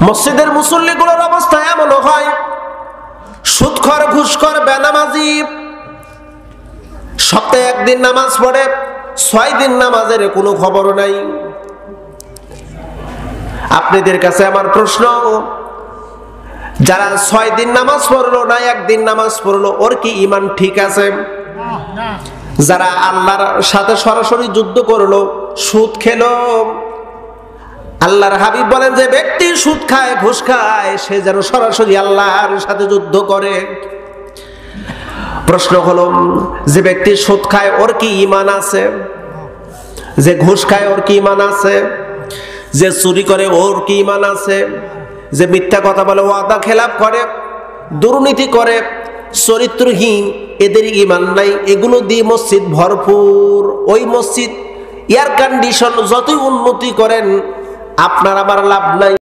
মসজিদের মুসল্লিগুলোর অবস্থা এমন হয়, সুদখোর, ঘুষখোর, বেনামাজি, সপ্তাহে একদিন নামাজ পড়ে, 6 দিন নামাজের কোনো খবর নাই। আপনাদের কাছে আমার প্রশ্ন, যারা 6 দিন নামাজ পড়লো না, একদিন নামাজ পড়লো, ওর কি ঈমান ঠিক আছে? যারা আল্লাহর সাথে সরাসরি যুদ্ধ করলো, সুদ খেলো, আল্লাহর হাবিব বলেন যে ব্যক্তি সুদ খায়, ঘুষ খায়, সে যেন সরাসরি আল্লাহর সাথে যুদ্ধ করে। প্রশ্ন হলো, যে ব্যক্তি সুদ খায় ওর কি ঈমান আছে? যে ঘুষ খায় ওর কি ঈমান আছে? যে চুরি করে ওর কি ঈমান আছে? যে মিথ্যা কথা বলে, ওয়াদা খেলাপ করে, দুর্নীতি করে, চরিত্রহীন, এদের ঈমান নাই। এগুলো দিয়ে মসজিদ ভরপুর। ওই মসজিদ এয়ার কন্ডিশন যতই উন্নতি করেন, আপনার আমার লাভ নাই।